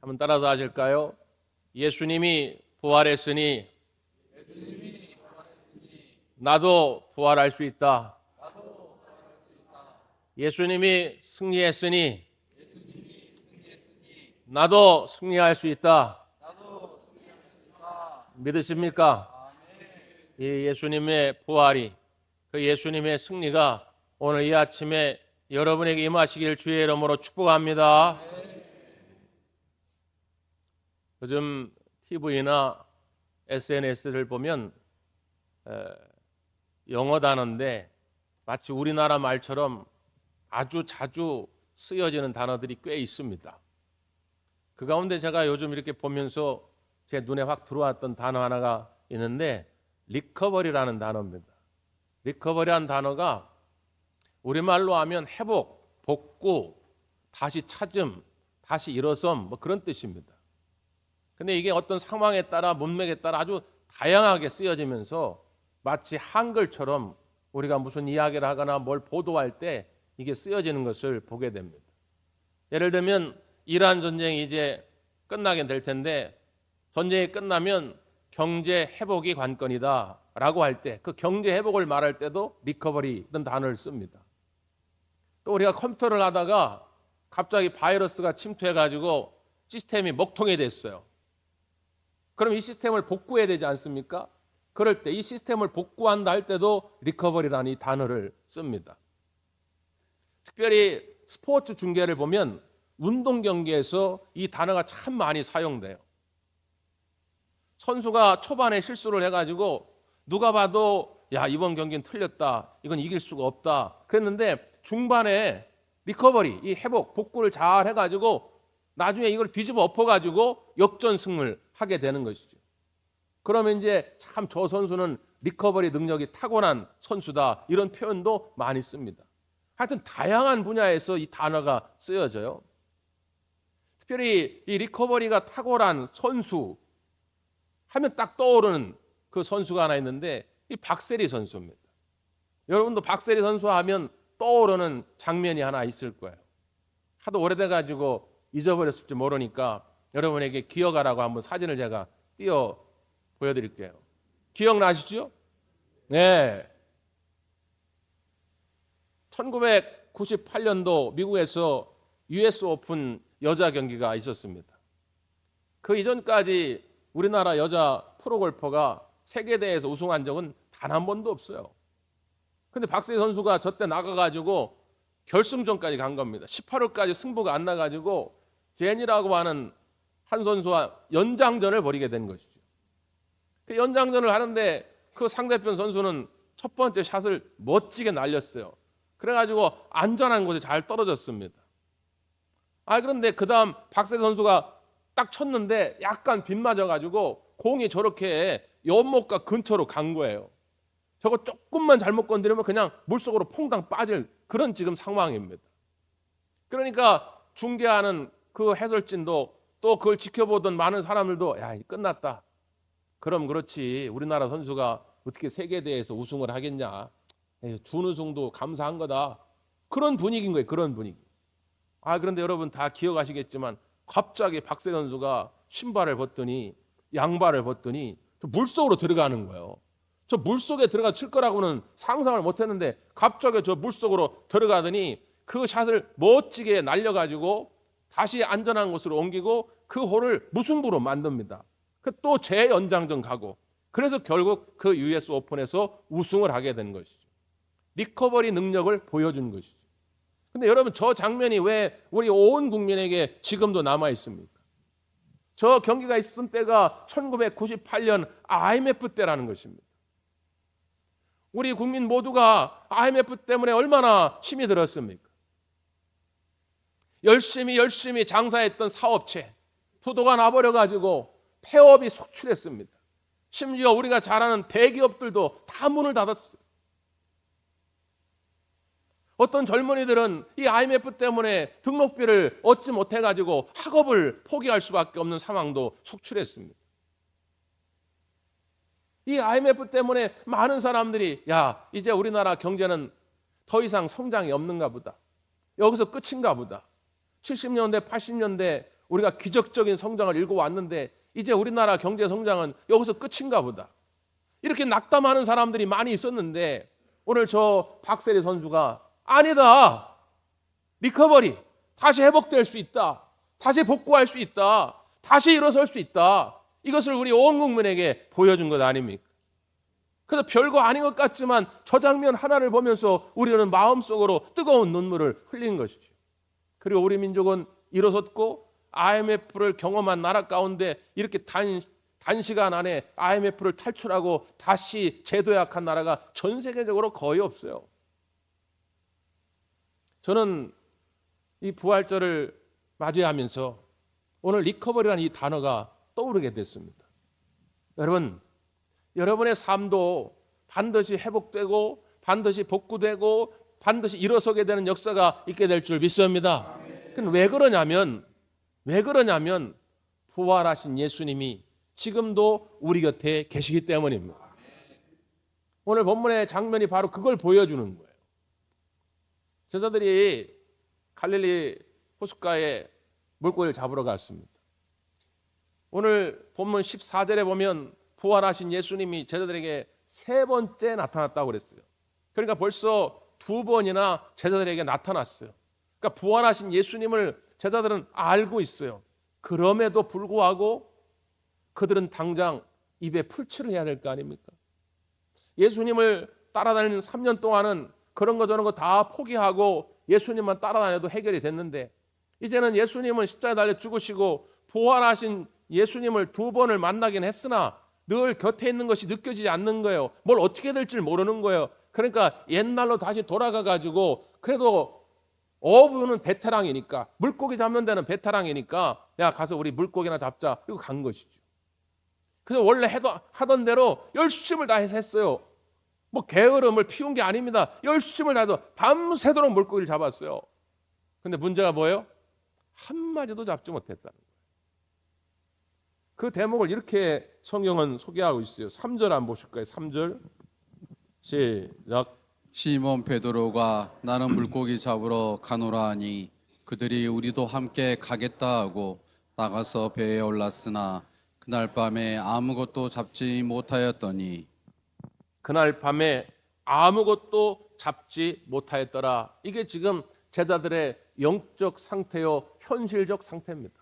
한번 따라서 하실까요? 예수님이 부활했으니 나도 부활할 수 있다. 예수님이 승리했으니 나도 승리할 수 있다. 믿으십니까? 이 예수님의 부활이, 그 예수님의 승리가 오늘 이 아침에 여러분에게 임하시길 주의 이름으로 축복합니다. 요즘 TV나 SNS를 보면 영어 단어인데 마치 우리나라 말처럼 아주 자주 쓰여지는 단어들이 꽤 있습니다. 그 가운데 제가 요즘 이렇게 보면서 제 눈에 확 들어왔던 단어 하나가 있는데 리커버리라는 단어입니다. 리커버리라는 단어가 우리말로 하면 회복, 복구, 다시 찾음, 다시 일어섬 뭐 그런 뜻입니다. 근데 이게 어떤 상황에 따라 문맥에 따라 아주 다양하게 쓰여지면서 마치 한글처럼 우리가 무슨 이야기를 하거나 뭘 보도할 때 이게 쓰여지는 것을 보게 됩니다. 예를 들면 이란 전쟁이 이제 끝나게 될 텐데 전쟁이 끝나면 경제 회복이 관건이다 라고 할 때 그 경제 회복을 말할 때도 리커버리 이런 단어를 씁니다. 또 우리가 컴퓨터를 하다가 갑자기 바이러스가 침투해가지고 시스템이 먹통이 됐어요. 그럼 이 시스템을 복구해야 되지 않습니까? 그럴 때 이 시스템을 복구한다 할 때도 리커버리라는 이 단어를 씁니다. 특별히 스포츠 중계를 보면 운동 경기에서 이 단어가 참 많이 사용돼요. 선수가 초반에 실수를 해가지고 누가 봐도 야 이번 경기는 틀렸다, 이건 이길 수가 없다 그랬는데 중반에 리커버리, 이 회복, 복구를 잘 해가지고 나중에 이걸 뒤집어 엎어가지고 역전승을 하게 되는 것이죠. 그러면 이제 참 저 선수는 리커버리 능력이 타고난 선수다 이런 표현도 많이 씁니다. 하여튼 다양한 분야에서 이 단어가 쓰여져요. 특별히 이 리커버리가 탁월한 선수 하면 딱 떠오르는 그 선수가 하나 있는데 이 박세리 선수입니다. 여러분도 박세리 선수 하면 떠오르는 장면이 하나 있을 거예요. 하도 오래돼가지고 잊어버렸을지 모르니까 여러분에게 기억하라고 한번 사진을 제가 띄워 보여드릴게요. 기억나시죠? 네. 1998년도 미국에서 US 오픈 여자 경기가 있었습니다. 그 이전까지 우리나라 여자 프로골퍼가 세계대회에서 우승한 적은 단 한 번도 없어요. 근데 박세리 선수가 저때 나가가지고 결승전까지 간 겁니다. 18호까지 승부가 안 나가지고 제니라고 하는 한 선수와 연장전을 벌이게 된 것이죠. 그 연장전을 하는데 그 상대편 선수는 첫 번째 샷을 멋지게 날렸어요. 그래가지고 안전한 곳에 잘 떨어졌습니다. 그런데 그 다음 박세리 선수가 딱 쳤는데 약간 빗맞아가지고 공이 저렇게 연못가 근처로 간 거예요. 저거 조금만 잘못 건드리면 그냥 물속으로 퐁당 빠질 그런 지금 상황입니다. 그러니까 중계하는 그 해설진도 또 그걸 지켜보던 많은 사람들도 야, 끝났다. 그럼 그렇지. 우리나라 선수가 어떻게 세계대회에서 우승을 하겠냐. 준우승도 감사한 거다. 그런 분위기인 거예요. 그런 분위기. 그런데 여러분 다 기억하시겠지만 갑자기 박세리 선수가 신발을 벗더니 양발을 벗더니 저 물속으로 들어가는 거예요. 저 물속에 들어가 칠 거라고는 상상을 못했는데 갑자기 저 물속으로 들어가더니 그 샷을 멋지게 날려가지고 다시 안전한 곳으로 옮기고 그 홀을 무승부로 만듭니다. 또 재연장전 가고 그래서 결국 그 US 오픈에서 우승을 하게 된 것이죠. 리커버리 능력을 보여준 것이죠. 근데 여러분 저 장면이 왜 우리 온 국민에게 지금도 남아 있습니까? 저 경기가 있었던 때가 1998년 IMF 때라는 것입니다. 우리 국민 모두가 IMF 때문에 얼마나 힘이 들었습니까? 열심히 장사했던 사업체 부도가 나버려가지고 폐업이 속출했습니다. 심지어 우리가 잘 아는 대기업들도 다 문을 닫았어요. 어떤 젊은이들은 이 IMF 때문에 등록비를 얻지 못해가지고 학업을 포기할 수밖에 없는 상황도 속출했습니다. 이 IMF 때문에 많은 사람들이 야, 이제 우리나라 경제는 더 이상 성장이 없는가 보다. 여기서 끝인가 보다. 70년대, 80년대 우리가 기적적인 성장을 읽어왔는데 이제 우리나라 경제 성장은 여기서 끝인가 보다. 이렇게 낙담하는 사람들이 많이 있었는데 오늘 저 박세리 선수가 아니다. 리커버리. 다시 회복될 수 있다. 다시 복구할 수 있다. 다시 일어설 수 있다. 이것을 우리 온 국민에게 보여준 것 아닙니까? 그래서 별거 아닌 것 같지만 저 장면 하나를 보면서 우리는 마음속으로 뜨거운 눈물을 흘린 것이죠. 그리고 우리 민족은 일어섰고 IMF를 경험한 나라 가운데 이렇게 단시간 안에 IMF를 탈출하고 다시 재도약한 나라가 전 세계적으로 거의 없어요. 저는 이 부활절을 맞이하면서 오늘 리커버리라는 이 단어가 떠오르게 됐습니다. 여러분, 여러분의 삶도 반드시 회복되고 반드시 복구되고 반드시 일어서게 되는 역사가 있게 될 줄 믿습니다. 왜 그러냐면 부활하신 예수님이 지금도 우리 곁에 계시기 때문입니다. 오늘 본문의 장면이 바로 그걸 보여주는 거예요. 제자들이 갈릴리 호숫가에 물고기를 잡으러 갔습니다. 오늘 본문 14절에 보면 부활하신 예수님이 제자들에게 세 번째 나타났다고 그랬어요. 그러니까 벌써 두 번이나 제자들에게 나타났어요. 그러니까 부활하신 예수님을 제자들은 알고 있어요. 그럼에도 불구하고 그들은 당장 입에 풀칠을 해야 될 거 아닙니까? 예수님을 따라다니는 3년 동안은 그런 거 저런 거 다 포기하고 예수님만 따라다녀도 해결이 됐는데 이제는 예수님은 십자가에 달려 죽으시고 부활하신 예수님을 두 번을 만나긴 했으나 늘 곁에 있는 것이 느껴지지 않는 거예요. 뭘 어떻게 될지 모르는 거예요. 그러니까 옛날로 다시 돌아가 가지고 그래도 어부는 베테랑이니까 물고기 잡는 데는 베테랑이니까 야 가서 우리 물고기나 잡자 이거 간 것이죠. 그래서 원래 하던 대로 열심을 다해서 했어요. 뭐 게으름을 피운 게 아닙니다. 열심을 다해서 밤새도록 물고기를 잡았어요. 근데 문제가 뭐예요? 한마디도 잡지 못했다는 거예요. 그 대목을 이렇게 성경은 소개하고 있어요. 3절 한번 보실까요? 3절 시작. 시몬 베드로가 나는 물고기 잡으러 가노라 하니 그들이 우리도 함께 가겠다 하고 나가서 배에 올랐으나 그날 밤에 아무것도 잡지 못하였더니 그날 밤에 아무것도 잡지 못하였더라. 이게 지금 제자들의 영적 상태요 현실적 상태입니다.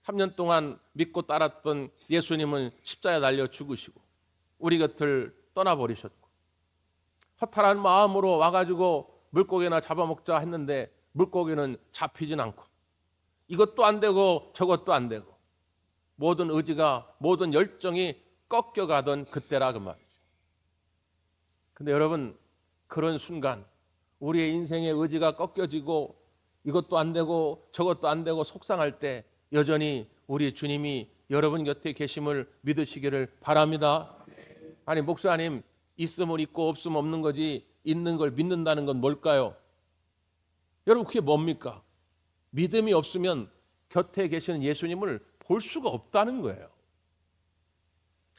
3년 동안 믿고 따랐던 예수님은 십자가에 달려 죽으시고 우리 곁을 떠나버리셨고 허탈한 마음으로 와가지고 물고기나 잡아먹자 했는데 물고기는 잡히진 않고 이것도 안 되고 저것도 안 되고 모든 의지가 모든 열정이 꺾여가던 그때라 그 말이죠. 근데 여러분 그런 순간 우리의 인생의 의지가 꺾여지고 이것도 안 되고 저것도 안 되고 속상할 때 여전히 우리 주님이 여러분 곁에 계심을 믿으시기를 바랍니다. 아니 목사님 있으면 있고 없으면 없는 거지 있는 걸 믿는다는 건 뭘까요? 여러분 그게 뭡니까? 믿음이 없으면 곁에 계시는 예수님을 볼 수가 없다는 거예요.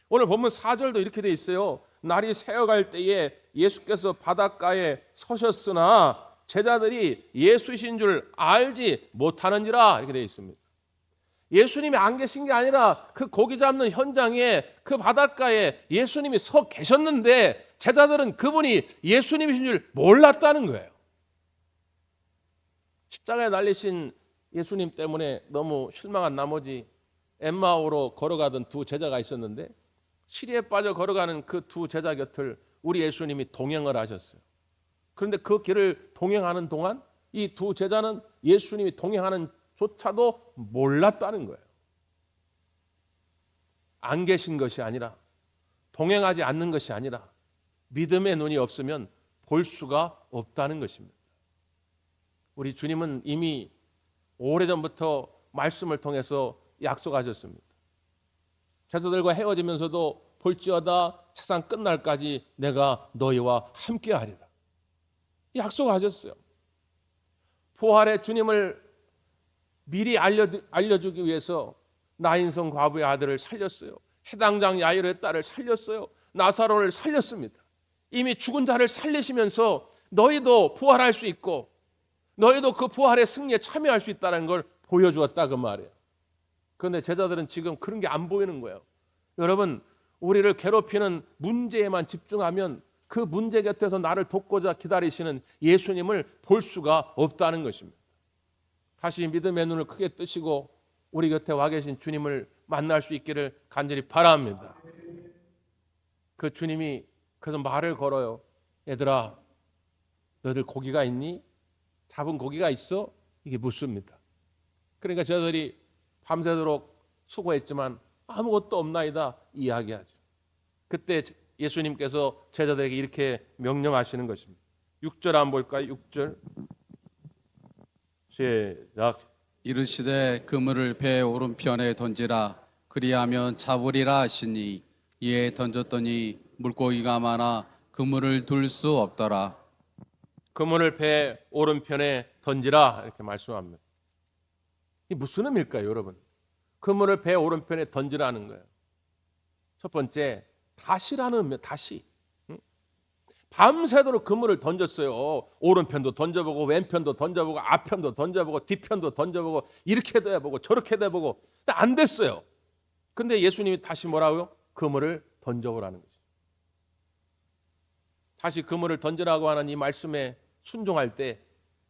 오늘 보면 4절도 이렇게 돼 있어요. 날이 새어갈 때에 예수께서 바닷가에 서셨으나 제자들이 예수이신 줄 알지 못하는지라 이렇게 돼 있습니다. 예수님이 안 계신 게 아니라 그 고기 잡는 현장에 그 바닷가에 예수님이 서 계셨는데 제자들은 그분이 예수님이신 줄 몰랐다는 거예요. 십자가에 달리신 예수님 때문에 너무 실망한 나머지 엠마오로 걸어가던 두 제자가 있었는데 시리에 빠져 걸어가는 그 두 제자 곁을 우리 예수님이 동행을 하셨어요. 그런데 그 길을 동행하는 동안 이 두 제자는 예수님이 동행하는 조차도 몰랐다는 거예요. 안 계신 것이 아니라 동행하지 않는 것이 아니라 믿음의 눈이 없으면 볼 수가 없다는 것입니다. 우리 주님은 이미 오래전부터 말씀을 통해서 약속하셨습니다. 제자들과 헤어지면서도 볼지어다 세상 끝날까지 내가 너희와 함께하리라 약속하셨어요. 부활의 주님을 미리 알려주기 위해서 나인성 과부의 아들을 살렸어요. 해당장 야이로의 딸을 살렸어요. 나사로를 살렸습니다. 이미 죽은 자를 살리시면서 너희도 부활할 수 있고 너희도 그 부활의 승리에 참여할 수 있다는 걸 보여주었다 그 말이에요. 그런데 제자들은 지금 그런 게 안 보이는 거예요. 여러분, 우리를 괴롭히는 문제에만 집중하면 그 문제 곁에서 나를 돕고자 기다리시는 예수님을 볼 수가 없다는 것입니다. 다시 믿음의 눈을 크게 뜨시고 우리 곁에 와 계신 주님을 만날 수 있기를 간절히 바랍니다. 그 주님이 그래서 말을 걸어요. 얘들아, 너희들 고기가 있니? 잡은 고기가 있어? 이게 묻습니다. 그러니까 저들이 밤새도록 수고했지만 아무것도 없나이다 이야기하죠. 그때 예수님께서 제자들에게 이렇게 명령하시는 것입니다. 6절 한번 볼까요? 6절 시작. 이르시되 그물을 배 오른편에 던지라. 그리하면 잡으리라 하시니 이에 던졌더니 물고기가 많아 그물을 둘 수 없더라. 그물을 배 오른편에 던지라 이렇게 말씀합니다. 이 무슨 의미일까요, 여러분? 그물을 배 오른편에 던지라는 거예요. 첫 번째, 다시라는 의미예요. 다시. 밤새도록 그물을 던졌어요. 오른편도 던져보고 왼편도 던져보고 앞편도 던져보고 뒤편도 던져보고 이렇게도 해보고 저렇게도 해보고 안 됐어요. 근데 예수님이 다시 뭐라고요? 그물을 던져보라는 거죠. 다시 그물을 던지라고 하는 이 말씀에 순종할 때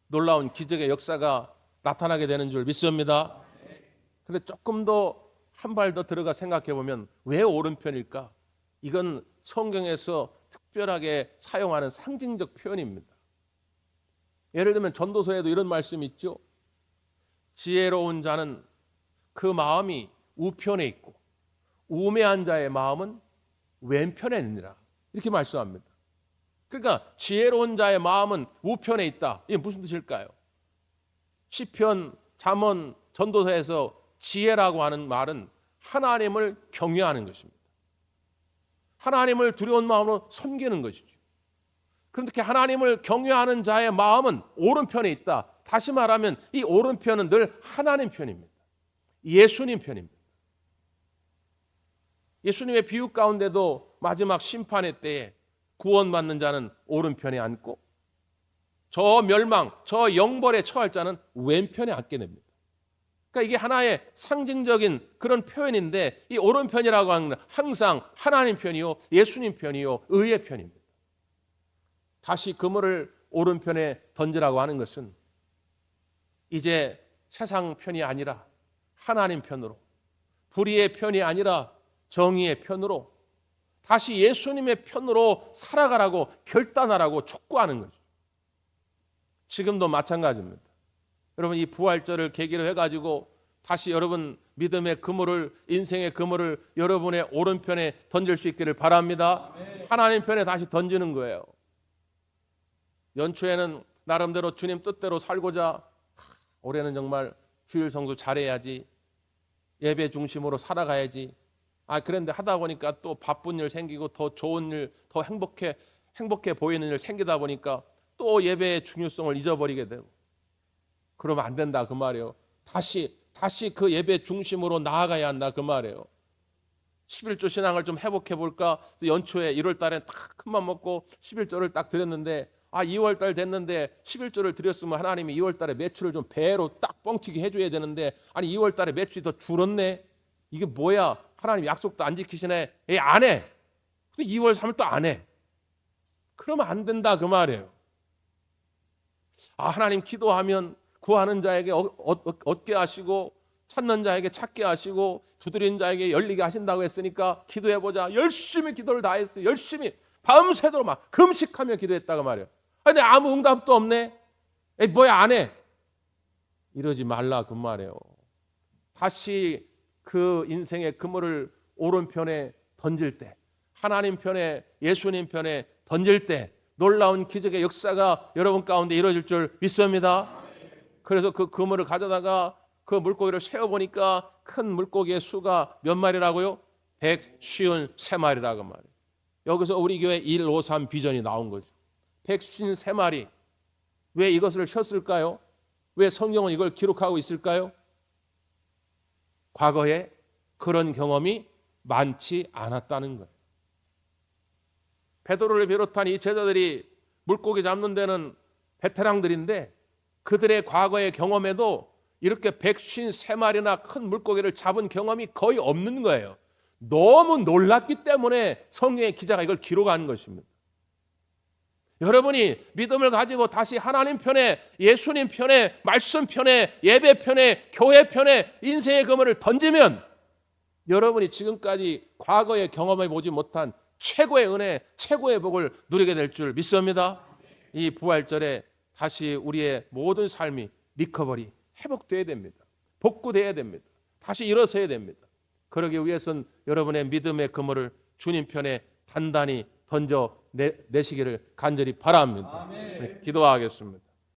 놀라운 기적의 역사가 나타나게 되는 줄 믿습니다. 근데 조금 더 한 발 더 들어가 생각해 보면 왜 오른편일까? 이건 성경에서 특별하게 사용하는 상징적 표현입니다. 예를 들면 전도서에도 이런 말씀이 있죠. 지혜로운 자는 그 마음이 우편에 있고 우매한 자의 마음은 왼편에 있느니라. 이렇게 말씀합니다. 그러니까 지혜로운 자의 마음은 우편에 있다. 이게 무슨 뜻일까요? 시편, 잠언, 전도서에서 지혜라고 하는 말은 하나님을 경외하는 것입니다. 하나님을 두려운 마음으로 섬기는 것이죠. 그런데 하나님을 경외하는 자의 마음은 오른편에 있다. 다시 말하면 이 오른편은 늘 하나님 편입니다. 예수님 편입니다. 예수님의 비유 가운데도 마지막 심판의 때에 구원받는 자는 오른편에 앉고 저 멸망, 저 영벌에 처할 자는 왼편에 앉게 됩니다. 그러니까 이게 하나의 상징적인 그런 표현인데 이 오른편이라고 하는 건 항상 하나님 편이요, 예수님 편이요, 의의 편입니다. 다시 그물을 오른편에 던지라고 하는 것은 이제 세상 편이 아니라 하나님 편으로, 불의의 편이 아니라 정의의 편으로 다시 예수님의 편으로 살아가라고 결단하라고 촉구하는 거죠. 지금도 마찬가지입니다. 여러분 이 부활절을 계기로 해가지고 다시 여러분 믿음의 그물을, 인생의 그물을 여러분의 오른편에 던질 수 있기를 바랍니다. 하나님 편에 다시 던지는 거예요. 연초에는 나름대로 주님 뜻대로 살고자 올해는 정말 주일 성수 잘해야지, 예배 중심으로 살아가야지. 그런데 하다 보니까 또 바쁜 일 생기고 더 좋은 일, 더 행복해 보이는 일 생기다 보니까 또 예배의 중요성을 잊어버리게 되고 그러면 안 된다 그 말이에요. 다시 그 예배 중심으로 나아가야 한다 그 말이에요. 11조 신앙을 좀 회복해 볼까? 연초에 1월 달에 딱 큰맘 먹고 11조를 딱 드렸는데 2월 달 됐는데 11조를 드렸으면 하나님이 2월 달에 매출을 좀 배로 딱 뻥튀기 해줘야 되는데 2월 달에 매출이 더 줄었네. 이게 뭐야? 하나님 약속도 안 지키시네. 안 해. 근데 2월 3일 또 안 해. 그러면 안 된다 그 말이에요. 하나님 기도하면 구하는 자에게 얻게 하시고 찾는 자에게 찾게 하시고 두드리는 자에게 열리게 하신다고 했으니까 기도해보자. 열심히 기도를 다 했어요. 열심히 밤새도록 막 금식하며 기도했다고 말이에요. 근데 아무 응답도 없네. 뭐야 안 해. 이러지 말라 그 말이에요. 다시 그 인생의 그물을 오른편에 던질 때, 하나님 편에, 예수님 편에 던질 때 놀라운 기적의 역사가 여러분 가운데 이루어질 줄 믿습니다. 그래서 그 그물을 가져다가 그 물고기를 세어보니까 큰 물고기의 수가 몇 마리라고요? 153마리라고 말이에요. 여기서 우리 교회 153 비전이 나온 거죠. 153마리. 왜 이것을 쉬었을까요? 왜 성경은 이걸 기록하고 있을까요? 과거에 그런 경험이 많지 않았다는 거예요. 베드로를 비롯한 이 제자들이 물고기 잡는 데는 베테랑들인데 그들의 과거의 경험에도 이렇게 153마리나 큰 물고기를 잡은 경험이 거의 없는 거예요. 너무 놀랐기 때문에 성경의 기자가 이걸 기록한 것입니다. 여러분이 믿음을 가지고 다시 하나님 편에, 예수님 편에, 말씀 편에, 예배 편에, 교회 편에 인생의 그물을 던지면 여러분이 지금까지 과거에 경험해 보지 못한 최고의 은혜, 최고의 복을 누리게 될 줄 믿습니다. 이 부활절에 다시 우리의 모든 삶이 리커버리, 회복돼야 됩니다. 복구돼야 됩니다. 다시 일어서야 됩니다. 그러기 위해서는 여러분의 믿음의 그물을 주님 편에 단단히 던져 내시기를 간절히 바랍니다. 네, 기도하겠습니다.